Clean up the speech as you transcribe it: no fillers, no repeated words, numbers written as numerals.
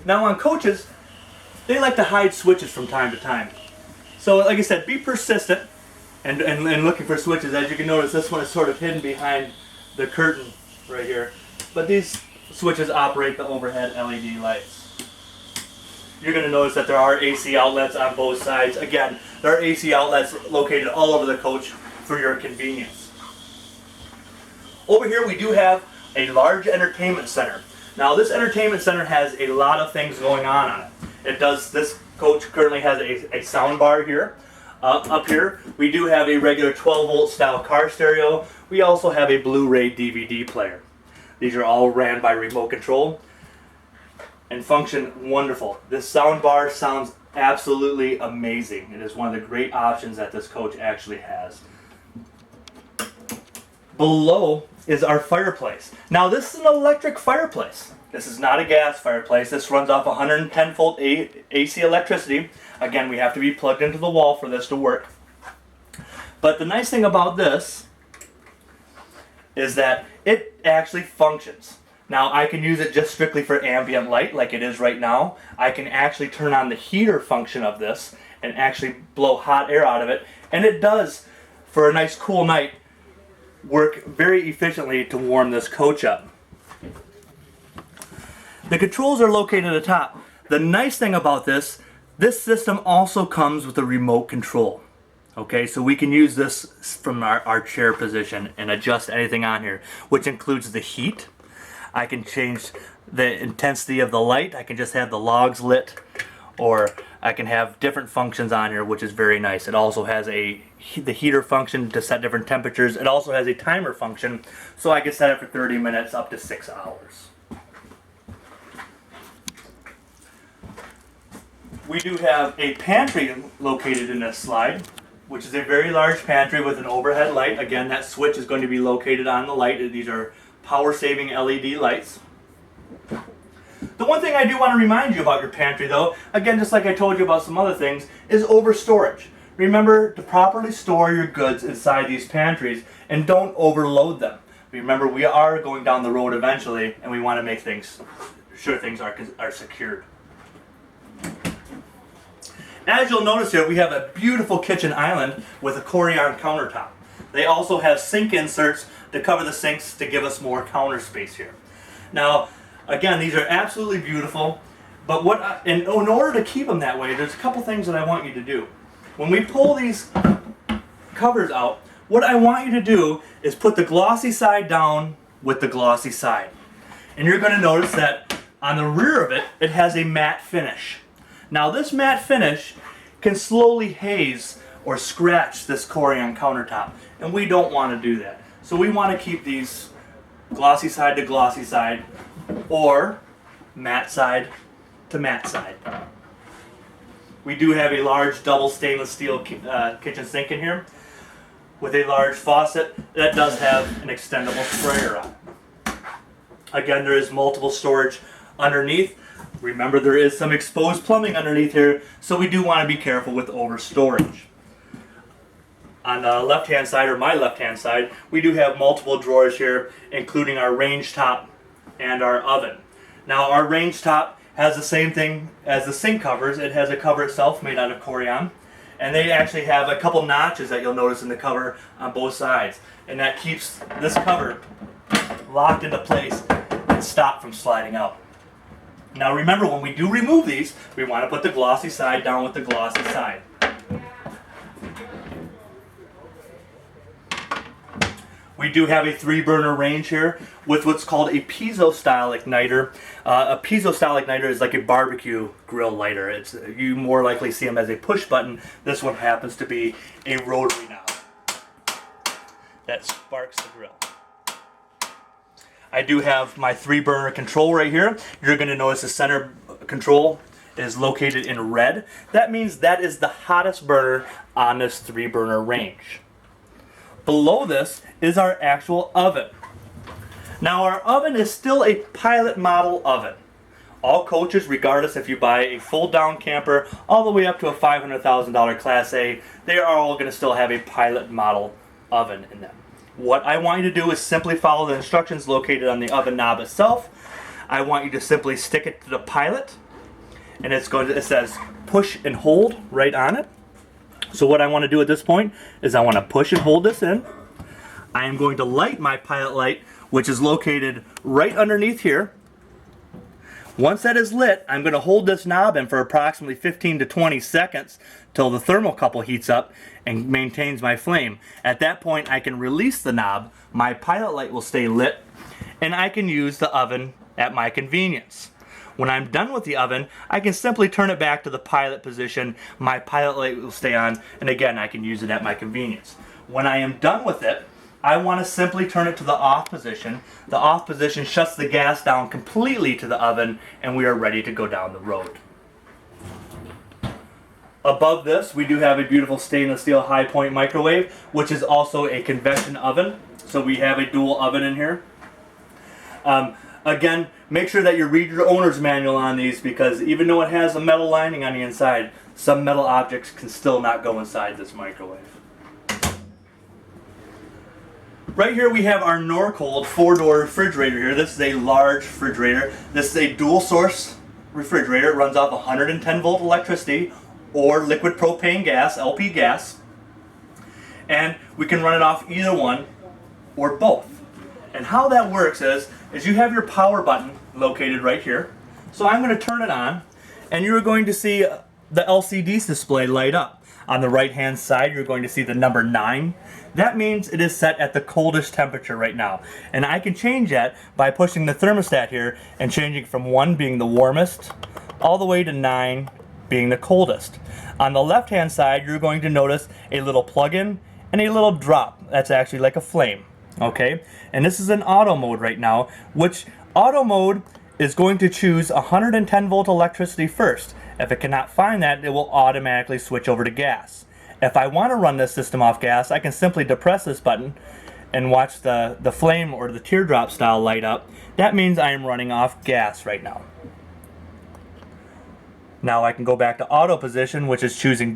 Now on coaches, they like to hide switches from time to time. So like I said, be persistent and looking for switches. As you can notice, this one is sort of hidden behind the curtain right here. But these switches operate the overhead LED lights. You're going to notice that there are AC outlets on both sides. Again, there are AC outlets located all over the coach for your convenience. Over here we do have a large entertainment center. Now this entertainment center has a lot of things going on it. This coach currently has a sound bar here. Up here we do have a regular 12-volt style car stereo. We also have a Blu-ray DVD player. These are all ran by remote control and function wonderful. This sound bar sounds absolutely amazing. It is one of the great options that this coach actually has. Below is our fireplace. Now this is an electric fireplace. This is not a gas fireplace. This runs off 110 volt AC electricity. Again, we have to be plugged into the wall for this to work. But the nice thing about this is that it actually functions. Now I can use it just strictly for ambient light like it is right now. I can actually turn on the heater function of this and actually blow hot air out of it. And it does, for a nice cool night, work very efficiently to warm this coach up. The controls are located at the top. The nice thing about this system also comes with a remote control. Okay, so we can use this from our chair position and adjust anything on here, which includes the heat. I can change the intensity of the light. I can just have the logs lit, or I can have different functions on here, which is very nice. It also has the heater function to set different temperatures. It also has a timer function, so I can set it for 30 minutes up to 6 hours. We do have a pantry located in this slide, which is a very large pantry with an overhead light. Again, that switch is going to be located on the light. These are power-saving LED lights. The one thing I do want to remind you about your pantry, though, again, just like I told you about some other things, is over storage. Remember to properly store your goods inside these pantries and don't overload them. Remember, we are going down the road eventually, and we want to make sure things are secured. As you'll notice here, we have a beautiful kitchen island with a Corian countertop. They also have sink inserts to cover the sinks to give us more counter space here. Now, again, these are absolutely beautiful, but in order to keep them that way, there's a couple things that I want you to do. When we pull these covers out, what I want you to do is put the glossy side down with the glossy side. And you're going to notice that on the rear of it, it has a matte finish. Now this matte finish can slowly haze or scratch this Corian countertop, and we don't want to do that. So we want to keep these glossy side to glossy side, or matte side to matte side. We do have a large double stainless steel kitchen sink in here with a large faucet that does have an extendable sprayer on it. Again, there is multiple storage underneath. Remember, there is some exposed plumbing underneath here, so we do want to be careful with over storage. On the left-hand side, or my left-hand side, we do have multiple drawers here, including our range top and our oven. Now, our range top has the same thing as the sink covers. It has a cover itself made out of Corian, and they actually have a couple notches that you'll notice in the cover on both sides, and that keeps this cover locked into place and stopped from sliding out. Now remember, when we do remove these, we want to put the glossy side down with the glossy side. We do have a 3-burner range here with what's called a piezo style igniter. A piezo style igniter is like a barbecue grill lighter. You more likely see them as a push button. This one happens to be a rotary knob that sparks the grill. I do have my 3-burner control right here. You're going to notice the center control is located in red. That means that is the hottest burner on this 3-burner range. Below this is our actual oven. Now our oven is still a pilot model oven. All coaches, regardless if you buy a full down camper all the way up to a $500,000 Class A, they are all going to still have a pilot model oven in them. What I want you to do is simply follow the instructions located on the oven knob itself. I want you to simply stick it to the pilot and it says push and hold right on it. So what I want to do at this point is I want to push and hold this in. I am going to light my pilot light, which is located right underneath here. Once that is lit, I'm going to hold this knob in for approximately 15 to 20 seconds till the thermocouple heats up and maintains my flame. At that point, I can release the knob, my pilot light will stay lit, and I can use the oven at my convenience. When I'm done with the oven, I can simply turn it back to the pilot position, my pilot light will stay on, and again, I can use it at my convenience. When I am done with it, I want to simply turn it to the off position. The off position shuts the gas down completely to the oven, and we are ready to go down the road. Above this, we do have a beautiful stainless steel high point microwave, which is also a convection oven. So we have a dual oven in here. Again, make sure that you read your owner's manual on these, because even though it has a metal lining on the inside, some metal objects can still not go inside this microwave. Right here we have our Norcold 4-door refrigerator here. This is a large refrigerator. This is a dual source refrigerator. It runs off 110 volt electricity or liquid propane gas, LP gas. And we can run it off either one or both. And how that works is you have your power button located right here. So I'm going to turn it on, and you're going to see the LCD display light up. On the right hand side, you're going to see the number 9. That means it is set at the coldest temperature right now. And I can change that by pushing the thermostat here and changing from 1 being the warmest all the way to 9 being the coldest. On the left hand side, you're going to notice a little plug-in and a little drop. That's actually like a flame. Okay, and this is in auto mode right now, which auto mode is going to choose 110 volt electricity first. If it cannot find that, it will automatically switch over to gas. If I want to run this system off gas, I can simply depress this button and watch the flame or the teardrop style light up. That means I am running off gas right now. Now I can go back to auto position, which is choosing